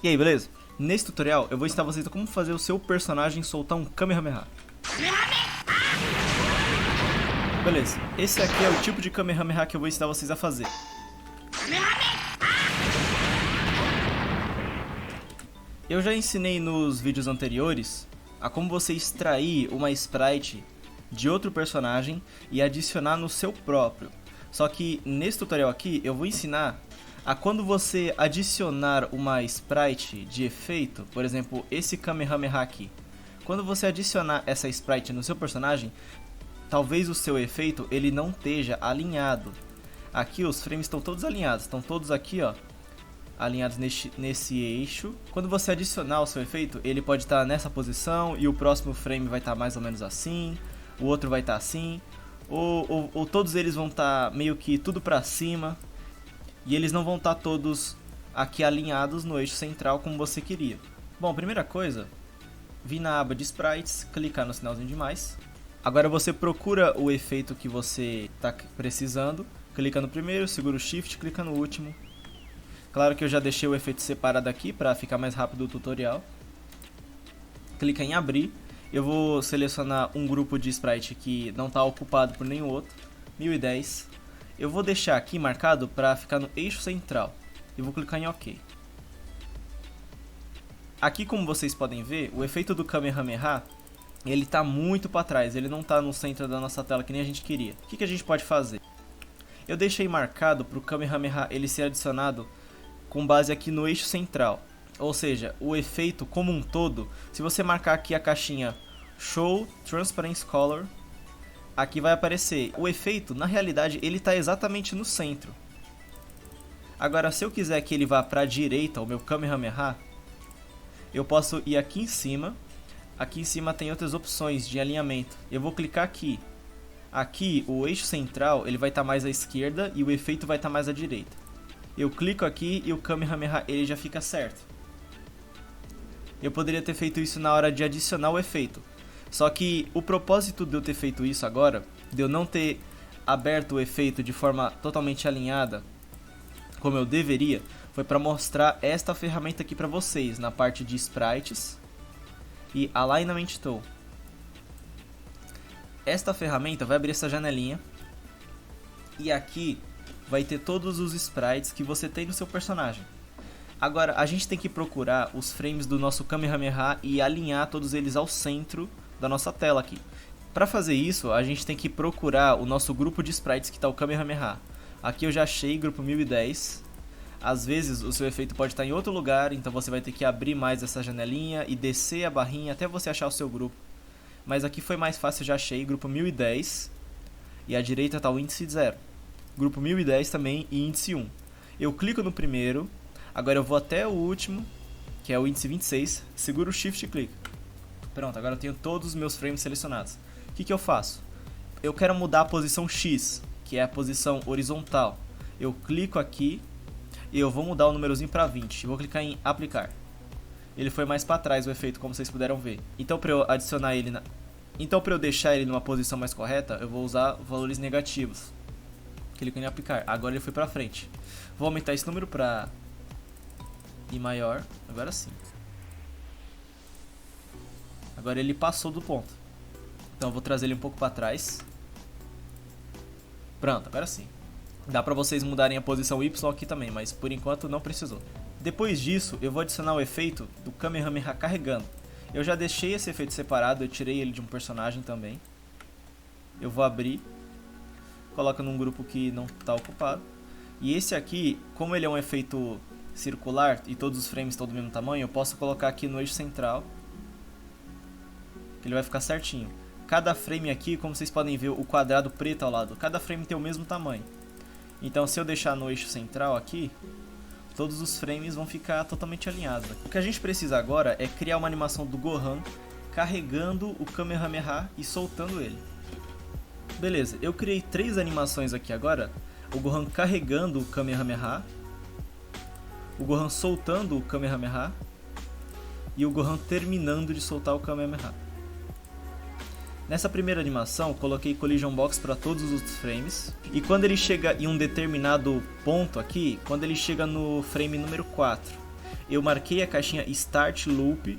E aí, beleza? Nesse tutorial eu vou ensinar vocês como fazer o seu personagem soltar um Kamehameha. Beleza, esse aqui é o tipo de Kamehameha que eu vou ensinar vocês a fazer. Eu já ensinei nos vídeos anteriores a como você extrair uma sprite de outro personagem e adicionar no seu próprio. Só que nesse tutorial aqui eu vou ensinar a quando você adicionar uma sprite de efeito, por exemplo, esse Kamehameha aqui. Quando você adicionar essa sprite no seu personagem, talvez o seu efeito ele não esteja alinhado. Aqui os frames estão todos alinhados, estão todos aqui, ó, alinhados nesse eixo. Quando você adicionar o seu efeito, ele pode estar nessa posição e o próximo frame vai estar mais ou menos assim, o outro vai estar assim, ou todos eles vão estar meio que tudo pra cima e eles não vão estar todos aqui alinhados no eixo central como você queria. Bom, primeira coisa, vir na aba de sprites, clicar no sinalzinho de mais. Agora você procura o efeito que você está precisando, clica no primeiro, segura o shift, clica no último. Claro que eu já deixei o efeito separado aqui para ficar mais rápido o tutorial. Clica em abrir, eu vou selecionar um grupo de sprite que não está ocupado por nenhum outro, 1010. Eu vou deixar aqui marcado para ficar no eixo central e vou clicar em OK. Aqui, como vocês podem ver, o efeito do Kamehameha ele está muito para trás, ele não está no centro da nossa tela que nem a gente queria. O que a gente pode fazer? Eu deixei marcado para o Kamehameha ele ser adicionado com base aqui no eixo central. Ou seja, o efeito como um todo, se você marcar aqui a caixinha Show Transparency Color, aqui vai aparecer. O efeito, na realidade, ele está exatamente no centro. Agora, se eu quiser que ele vá para a direita, o meu Kamehameha, eu posso ir aqui em cima. Aqui em cima tem outras opções de alinhamento. Eu vou clicar aqui. Aqui, o eixo central ele vai estar mais à esquerda e o efeito vai estar mais à direita. Eu clico aqui e o Kamehameha ele já fica certo. Eu poderia ter feito isso na hora de adicionar o efeito. Só que o propósito de eu ter feito isso agora, de eu não ter aberto o efeito de forma totalmente alinhada, como eu deveria, foi para mostrar esta ferramenta aqui para vocês, na parte de sprites e Alignment Tool. Esta ferramenta vai abrir essa janelinha e aqui vai ter todos os sprites que você tem no seu personagem. Agora a gente tem que procurar os frames do nosso Kamehameha e alinhar todos eles ao centro da nossa tela aqui. Para fazer isso, a gente tem que procurar o nosso grupo de sprites que está o Kamehameha. Aqui eu já achei, grupo 1010. Às vezes o seu efeito pode estar em outro lugar, então você vai ter que abrir mais essa janelinha e descer a barrinha até você achar o seu grupo. Mas aqui foi mais fácil, já achei, grupo 1010 e à direita está o índice 0. Grupo 1010 também e índice 1. Eu clico no primeiro, agora eu vou até o último, que é o índice 26, seguro o shift e clico. Pronto, agora eu tenho todos os meus frames selecionados. O que eu faço? Eu quero mudar a posição X, que é a posição horizontal. Eu clico aqui e eu vou mudar o númerozinho para 20. Eu vou clicar em aplicar. Ele foi mais para trás o efeito, como vocês puderam ver. Então para eu adicionar ele para eu deixar ele numa posição mais correta, eu vou usar valores negativos. Clico em aplicar. Agora ele foi para frente. Vou aumentar esse número para ir maior. Agora sim. Agora ele passou do ponto. Então eu vou trazer ele um pouco para trás. Pronto, agora sim. Dá pra vocês mudarem a posição Y aqui também, mas por enquanto não precisou. Depois disso, eu vou adicionar o efeito do Kamehameha carregando. Eu já deixei esse efeito separado, eu tirei ele de um personagem também. Eu vou abrir, coloco num grupo que não está ocupado. E esse aqui, como ele é um efeito circular e todos os frames estão do mesmo tamanho, eu posso colocar aqui no eixo central, que ele vai ficar certinho. Cada frame aqui, como vocês podem ver, o quadrado preto ao lado, cada frame tem o mesmo tamanho. Então se eu deixar no eixo central aqui, todos os frames vão ficar totalmente alinhados. O que a gente precisa agora é criar uma animação do Gohan carregando o Kamehameha e soltando ele. Beleza, eu criei 3 animações aqui agora. O Gohan carregando o Kamehameha, o Gohan soltando o Kamehameha e o Gohan terminando de soltar o Kamehameha. Nessa primeira animação, coloquei Collision Box para todos os outros frames. E quando ele chega em um determinado ponto aqui, quando ele chega no frame número 4, eu marquei a caixinha Start Loop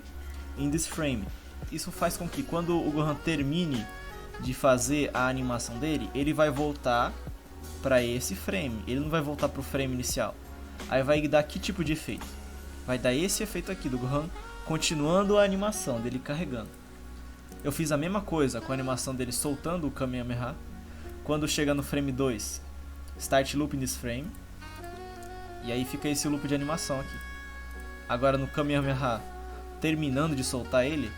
in this frame. Isso faz com que quando o Gohan termine de fazer a animação dele, ele vai voltar para esse frame, ele não vai voltar para o frame inicial. Aí vai dar que tipo de efeito? Vai dar esse efeito aqui do Gohan continuando a animação dele carregando. Eu fiz a mesma coisa com a animação dele soltando o Kamehameha. Quando chega no frame 2, Start Loop in this frame. E aí fica esse loop de animação aqui. Agora no Kamehameha terminando de soltar ele,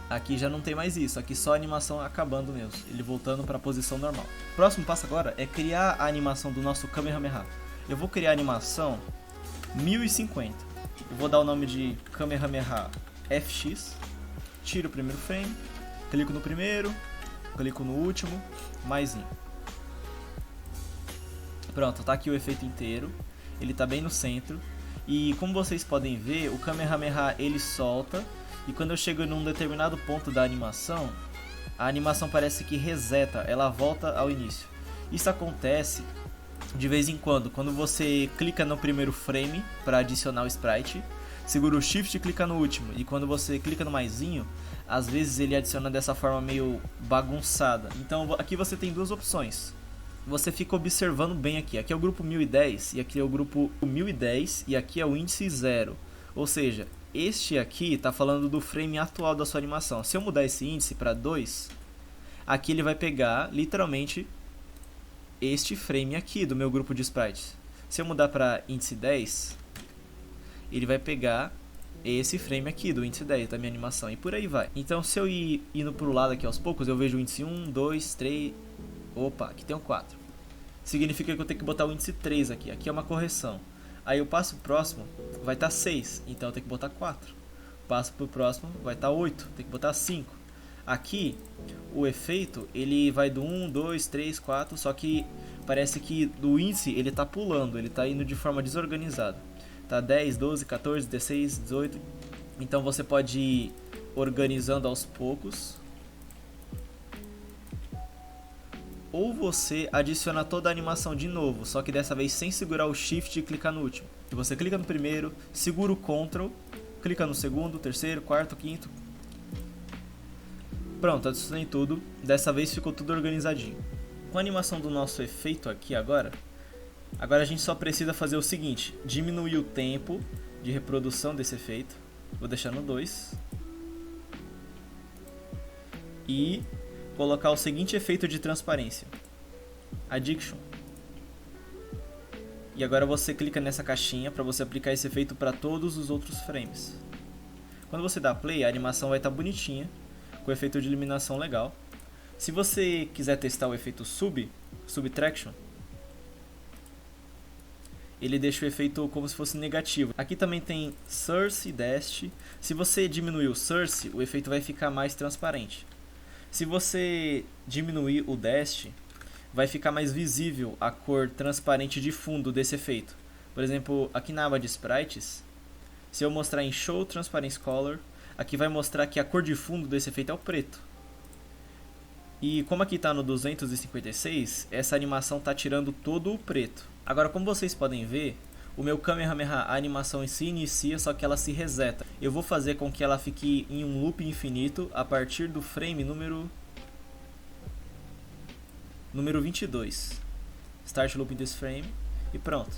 aqui já não tem mais isso, aqui só a animação acabando mesmo, ele voltando para a posição normal. O próximo passo agora é criar a animação do nosso Kamehameha. Eu vou criar a animação 1050. Eu vou dar o nome de Kamehameha FX. Tiro o primeiro frame, clico no primeiro, clico no último, mais um. Pronto, tá aqui o efeito inteiro. Ele tá bem no centro. E como vocês podem ver, o Kamehameha ele solta. E quando eu chego num determinado ponto da animação, a animação parece que reseta, ela volta ao início. Isso acontece de vez em quando você clica no primeiro frame para adicionar o sprite, segura o shift e clica no último. E quando você clica no maisinho, às vezes ele adiciona dessa forma meio bagunçada. Então aqui você tem duas opções. Você fica observando bem aqui. Aqui é o grupo 1010 e aqui é o grupo 1010 e aqui é o índice 0. Ou seja, este aqui está falando do frame atual da sua animação. Se eu mudar esse índice para 2, aqui ele vai pegar literalmente este frame aqui do meu grupo de sprites. Se eu mudar para índice 10, ele vai pegar esse frame aqui do índice 10 da minha animação e por aí vai. Então se eu ir indo para o lado aqui aos poucos, eu vejo o índice 1, 2, 3... Opa, aqui tem um 4. Significa que eu tenho que botar o índice 3 aqui. Aqui é uma correção. Aí o passo próximo vai estar 6, então eu tenho que botar 4. O passo pro próximo vai estar 8, tem que botar 5. Aqui o efeito ele vai do 1, 2, 3, 4, só que parece que do índice ele está pulando, ele está indo de forma desorganizada. Tá 10, 12, 14, 16, 18. Então você pode ir organizando aos poucos. Ou você adiciona toda a animação de novo, só que dessa vez sem segurar o Shift e clicar no último. E você clica no primeiro, segura o Ctrl, clica no segundo, terceiro, quarto, quinto. Pronto, adicionei tudo. Dessa vez ficou tudo organizadinho. Com a animação do nosso efeito aqui agora a gente só precisa fazer o seguinte: diminuir o tempo de reprodução desse efeito. Vou deixar no 2. E colocar o seguinte efeito de transparência: Addiction. E agora você clica nessa caixinha para você aplicar esse efeito para todos os outros frames. Quando você dá play, a animação vai estar bonitinha, com o efeito de iluminação legal. Se você quiser testar o efeito Subtraction, ele deixa o efeito como se fosse negativo. Aqui também tem Source e Dest. Se você diminuir o Source, o efeito vai ficar mais transparente. Se você diminuir o Dest, vai ficar mais visível a cor transparente de fundo desse efeito. Por exemplo, aqui na aba de Sprites, se eu mostrar em Show Transparency Color, aqui vai mostrar que a cor de fundo desse efeito é o preto. E como aqui está no 256, essa animação está tirando todo o preto. Agora, como vocês podem ver, o meu Kamehameha, a animação em si inicia, só que ela se reseta. Eu vou fazer com que ela fique em um loop infinito a partir do frame número 22. Start Loop in this frame e pronto.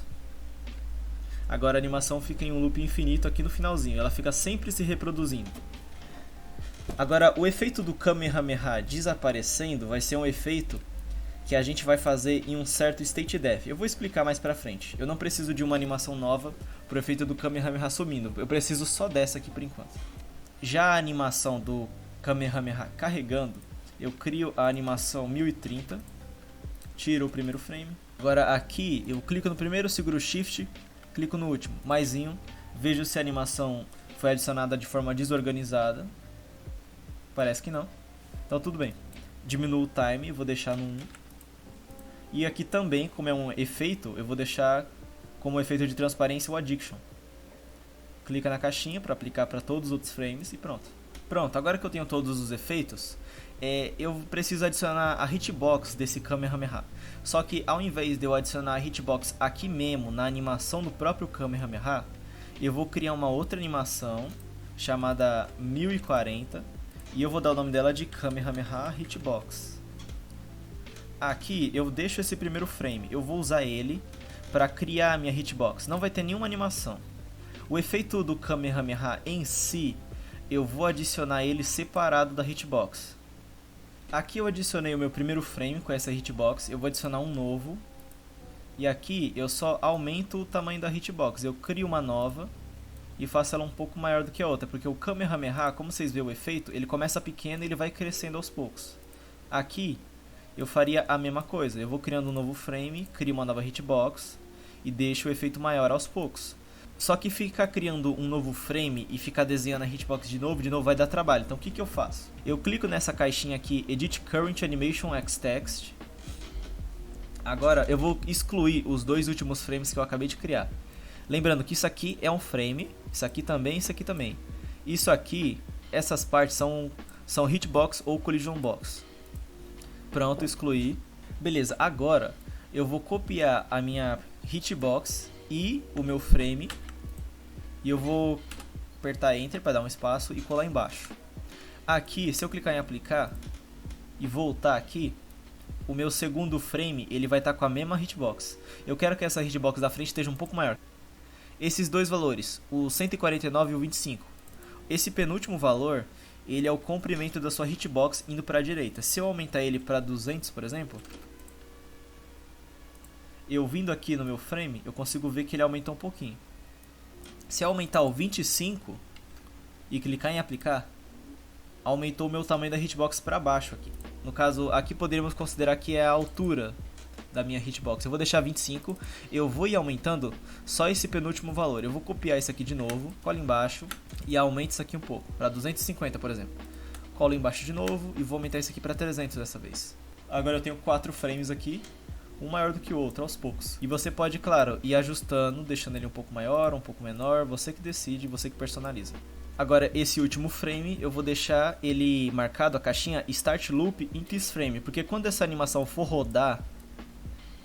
Agora a animação fica em um loop infinito aqui no finalzinho, ela fica sempre se reproduzindo. Agora o efeito do Kamehameha desaparecendo vai ser um efeito que a gente vai fazer em um certo state def. Eu vou explicar mais pra frente. Eu não preciso de uma animação nova pro efeito do Kamehameha sumindo. Eu preciso só dessa aqui por enquanto. Já a animação do Kamehameha carregando, eu crio a animação 1030, tiro o primeiro frame. Agora aqui eu clico no primeiro, seguro o Shift, clico no último, maisinho, vejo se a animação foi adicionada de forma desorganizada. Parece que não. Então tudo bem. Diminuo o time, vou deixar no 1. E aqui também, como é um efeito, eu vou deixar como efeito de transparência o Addiction. Clica na caixinha para aplicar para todos os outros frames e pronto. Pronto, agora que eu tenho todos os efeitos, eu preciso adicionar a hitbox desse Kamehameha. Só que ao invés de eu adicionar a hitbox aqui mesmo, na animação do próprio Kamehameha, eu vou criar uma outra animação chamada 1040 e eu vou dar o nome dela de Kamehameha Hitbox. Aqui eu deixo esse primeiro frame, eu vou usar ele para criar a minha hitbox, não vai ter nenhuma animação. O efeito do Kamehameha em si, eu vou adicionar ele separado da hitbox. Aqui eu adicionei o meu primeiro frame com essa hitbox, eu vou adicionar um novo. E aqui eu só aumento o tamanho da hitbox, eu crio uma nova e faço ela um pouco maior do que a outra, porque o Kamehameha, como vocês veem o efeito, ele começa pequeno e ele vai crescendo aos poucos. Aqui eu faria a mesma coisa, eu vou criando um novo frame, crio uma nova hitbox e deixo o efeito maior aos poucos. Só que ficar criando um novo frame e ficar desenhando a hitbox de novo vai dar trabalho. Então o que eu faço? Eu clico nessa caixinha aqui, Edit Current Animation X Text. Agora eu vou excluir os dois últimos frames que eu acabei de criar. Lembrando que isso aqui é um frame, isso aqui também, isso aqui também. Isso aqui, essas partes são hitbox ou collision box. Pronto, excluí. Beleza, agora eu vou copiar a minha hitbox e o meu frame e eu vou apertar Enter para dar um espaço e colar embaixo. Aqui, se eu clicar em aplicar e voltar aqui, o meu segundo frame ele vai estar com a mesma hitbox. Eu quero que essa hitbox da frente esteja um pouco maior. Esses dois valores, o 149 e o 25. Esse penúltimo valor, ele é o comprimento da sua hitbox indo para a direita. Se eu aumentar ele para 200, por exemplo, eu vindo aqui no meu frame, eu consigo ver que ele aumentou um pouquinho. Se eu aumentar o 25 e clicar em aplicar, aumentou o meu tamanho da hitbox para baixo aqui. No caso, aqui poderíamos considerar que é a altura da minha hitbox. Eu vou deixar 25, eu vou ir aumentando só esse penúltimo valor. Eu vou copiar isso aqui de novo, colo embaixo e aumento isso aqui um pouco, para 250, por exemplo. Colo embaixo de novo e vou aumentar isso aqui para 300 dessa vez. Agora eu tenho 4 frames aqui, um maior do que o outro, aos poucos. E você pode, claro, ir ajustando, deixando ele um pouco maior, um pouco menor, você que decide, você que personaliza. Agora, esse último frame, eu vou deixar ele marcado, a caixinha Start Loop in this frame, porque quando essa animação for rodar,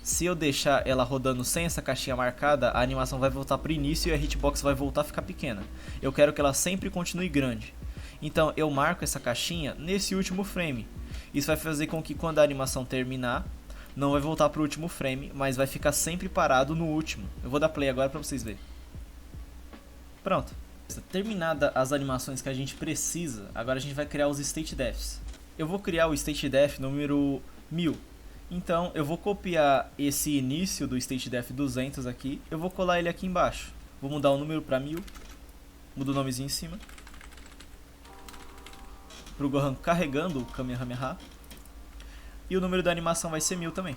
se eu deixar ela rodando sem essa caixinha marcada, a animação vai voltar para o início e a hitbox vai voltar a ficar pequena. Eu quero que ela sempre continue grande. Então, eu marco essa caixinha nesse último frame. Isso vai fazer com que quando a animação terminar, não vai voltar para o último frame, mas vai ficar sempre parado no último. Eu vou dar play agora para vocês verem. Pronto. Terminada as animações que a gente precisa, agora a gente vai criar os State Defs. Eu vou criar o State Def número 1000. Então eu vou copiar esse início do State Def 200 aqui, eu vou colar ele aqui embaixo. Vou mudar o número para 1000, mudo o nomezinho em cima. Para o Gohan carregando o Kamehameha. E o número da animação vai ser 1000 também.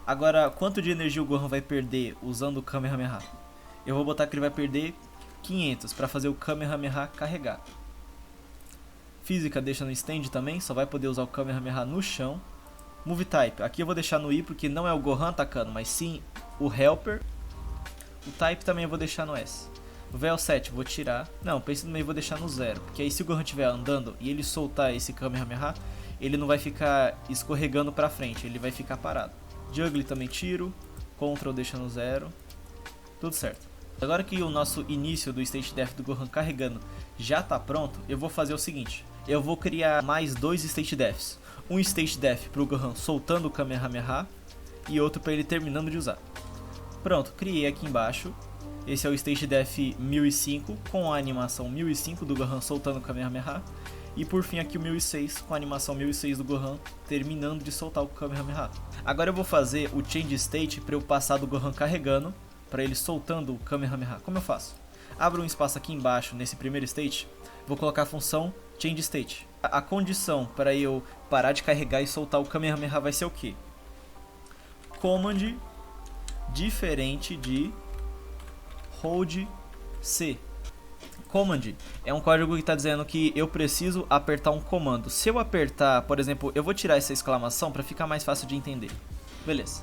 Agora, quanto de energia o Gohan vai perder usando o Kamehameha? Eu vou botar que ele vai perder 500 para fazer o Kamehameha carregar. Física deixa no stand também, só vai poder usar o Kamehameha no chão. Move Type, aqui eu vou deixar no I porque não é o Gohan atacando, mas sim o Helper. O Type também eu vou deixar no S. O VL7 vou tirar, não, pense no meio, vou deixar no 0, porque aí se o Gohan estiver andando e ele soltar esse Kamehameha, ele não vai ficar escorregando pra frente, ele vai ficar parado. Juggly também tiro, Control deixa no 0, tudo certo. Agora que o nosso início do State Def do Gohan carregando já está pronto, eu vou fazer o seguinte. Eu vou criar mais 2 State Defs. Um State Def para o Gohan soltando o Kamehameha e outro para ele terminando de usar. Pronto, criei aqui embaixo. Esse é o State Def 1005 com a animação 1005 do Gohan soltando o Kamehameha. E por fim aqui o 1006 com a animação 1006 do Gohan terminando de soltar o Kamehameha. Agora eu vou fazer o Change State para eu passar do Gohan carregando para ele soltando o Kamehameha. Como eu faço? Abro um espaço aqui embaixo nesse primeiro state, vou colocar a função Change State. A condição para eu parar de carregar e soltar o Kamehameha vai ser o quê? Command diferente de Hold C. Command é um código que está dizendo que eu preciso apertar um comando. Se eu apertar, por exemplo, eu vou tirar essa exclamação para ficar mais fácil de entender. Beleza.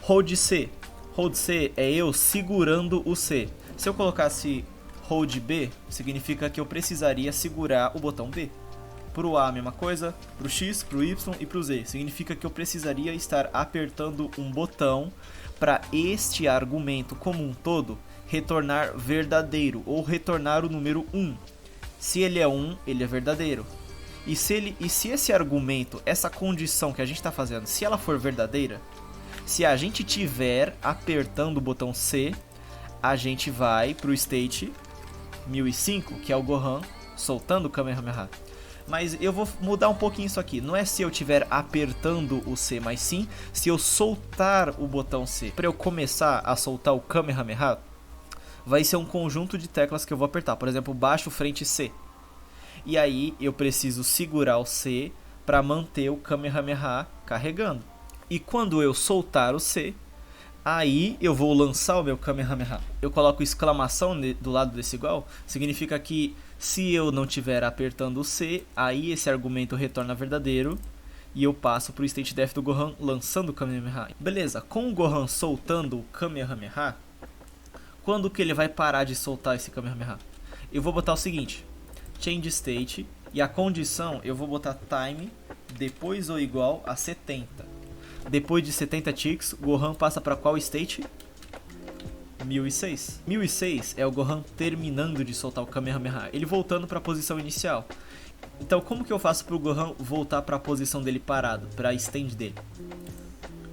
Hold C. Hold C é eu segurando o C. Se eu colocasse Hold B, significa que eu precisaria segurar o botão B. Para o A a mesma coisa, para o X, para o Y e para o Z. Significa que eu precisaria estar apertando um botão para este argumento como um todo retornar verdadeiro ou retornar o número 1. Se ele é 1, ele é verdadeiro. E se esse argumento, essa condição que a gente está fazendo, se ela for verdadeira, se a gente tiver apertando o botão C, a gente vai para o state 1005, que é o Gohan soltando o Kamehameha. Mas eu vou mudar um pouquinho isso aqui. Não é se eu estiver apertando o C, mas sim se eu soltar o botão C. Para eu começar a soltar o Kamehameha, vai ser um conjunto de teclas que eu vou apertar. Por exemplo, baixo, frente, C. E aí eu preciso segurar o C para manter o Kamehameha carregando. E quando eu soltar o C, aí eu vou lançar o meu Kamehameha. Eu coloco exclamação do lado desse igual, significa que se eu não estiver apertando o C, aí esse argumento retorna verdadeiro e eu passo para o state def do Gohan lançando o Kamehameha. Beleza, com o Gohan soltando o Kamehameha, quando que ele vai parar de soltar esse Kamehameha? Eu vou botar o seguinte, change state, e a condição eu vou botar time depois ou igual a 70. Depois de 70 ticks, Gohan passa para qual state? 1006. 1006 é o Gohan terminando de soltar o Kamehameha, ele voltando para a posição inicial. Então como que eu faço para o Gohan voltar para a posição dele parado, para a stand dele?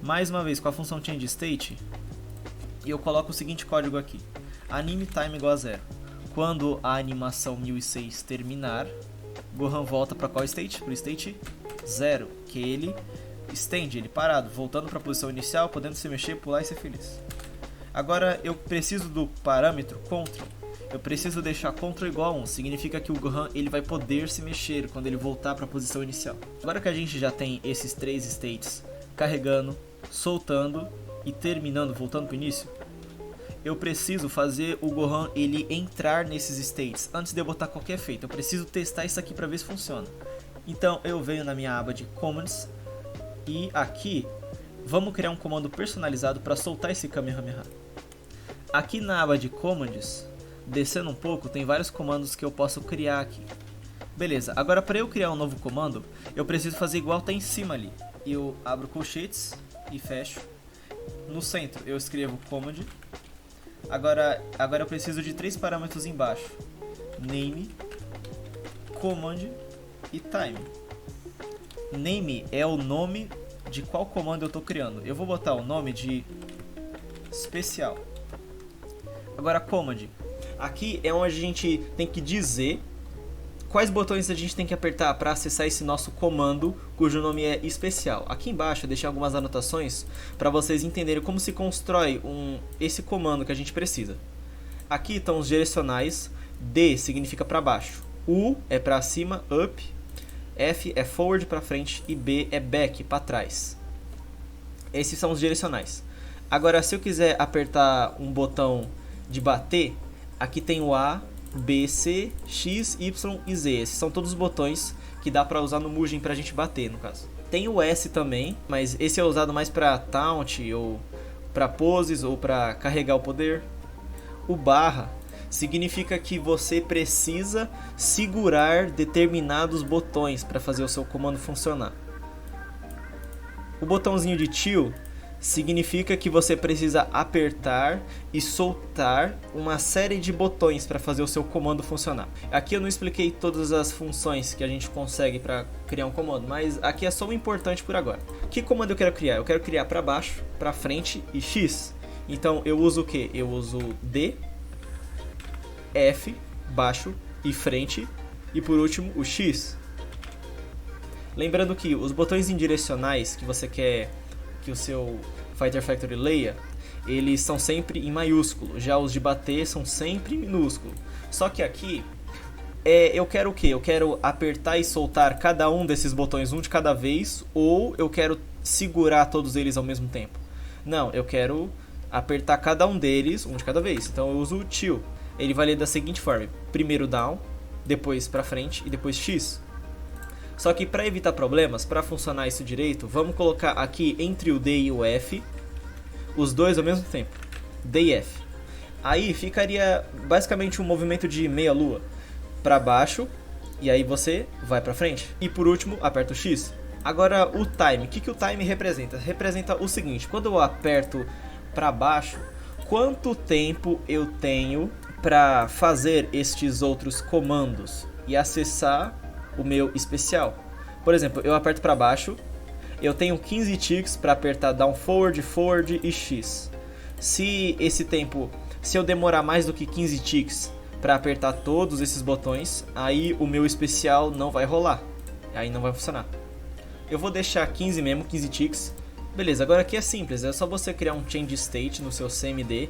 Mais uma vez, com a função change state, eu coloco o seguinte código aqui, anime time igual a 0. Quando a animação 1006 terminar, Gohan volta para qual state? Para o state 0, que ele stand, ele parado, voltando para a posição inicial, podendo se mexer, pular e ser feliz. Agora eu preciso do parâmetro control. Eu preciso deixar control igual a 1, significa que o Gohan ele vai poder se mexer quando ele voltar para a posição inicial. Agora que a gente já tem esses 3 states carregando, soltando e terminando, voltando para o início, eu preciso fazer o Gohan ele entrar nesses states antes de eu botar qualquer efeito. Eu preciso testar isso aqui para ver se funciona. Então eu venho na minha aba de Commands e aqui vamos criar um comando personalizado para soltar esse Kamehameha. Aqui na aba de Commands, descendo um pouco, tem vários comandos que eu posso criar aqui. Beleza, agora para eu criar um novo comando, eu preciso fazer igual tá em cima ali. Eu abro colchetes e fecho. No centro eu escrevo command. Agora eu preciso de 3 parâmetros embaixo: name, command e time. Name é o nome de qual comando eu estou criando. Eu vou botar o nome de especial. Agora command. Aqui é onde a gente tem que dizer quais botões a gente tem que apertar para acessar esse nosso comando, cujo nome é especial. Aqui embaixo eu deixei algumas anotações para vocês entenderem como se constrói esse comando que a gente precisa. Aqui estão os direcionais. D significa para baixo, U é para cima, up, F é forward para frente e B é back, para trás. Esses são os direcionais. Agora, se eu quiser apertar um botão de bater, aqui tem o A, B, C, X, Y e Z. Esses são todos os botões que dá para usar no Mugen para a gente bater, no caso. Tem o S também, mas esse é usado mais para taunt, ou para poses, ou para carregar o poder. O barra significa que você precisa segurar determinados botões para fazer o seu comando funcionar. O botãozinho de Till significa que você precisa apertar e soltar uma série de botões para fazer o seu comando funcionar. Aqui eu não expliquei todas as funções que a gente consegue para criar um comando, mas aqui é só o importante por agora. Que comando eu quero criar? Eu quero criar para baixo, para frente e X. Então eu uso o que? Eu uso D, F, baixo e frente, e por último o X. Lembrando que os botões indirecionais que você quer que o seu Fighter Factory leia, eles são sempre em maiúsculo, já os de bater são sempre em minúsculo. Só que aqui eu quero o que? Eu quero apertar e soltar cada um desses botões um de cada vez, ou eu quero segurar todos eles ao mesmo tempo? Não, eu quero apertar cada um deles um de cada vez. Então eu uso o Till. Ele vai ler da seguinte forma: primeiro down, depois para frente e depois X. Só que para evitar problemas, para funcionar isso direito, vamos colocar aqui entre o D e o F os dois ao mesmo tempo, D e F. Aí ficaria basicamente um movimento de meia lua, para baixo e aí você vai para frente. E por último aperta o X. Agora o time, o que o time representa? Representa o seguinte: quando eu aperto para baixo, quanto tempo eu tenho para fazer estes outros comandos e acessar o meu especial. Por exemplo, eu aperto para baixo, eu tenho 15 ticks para apertar down forward, forward e X. Se eu demorar mais do que 15 ticks para apertar todos esses botões, aí o meu especial não vai rolar, aí não vai funcionar. Eu vou deixar 15 mesmo, 15 ticks. Beleza, agora aqui é simples, é só você criar um change state no seu CMD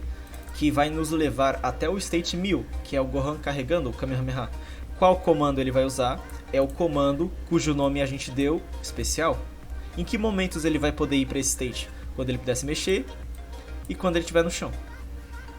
que vai nos levar até o state 1000, que é o Gohan carregando o Kamehameha. Qual comando ele vai usar? É o comando cujo nome a gente deu, especial. Em que momentos ele vai poder ir para esse state? Quando ele puder se mexer e quando ele estiver no chão.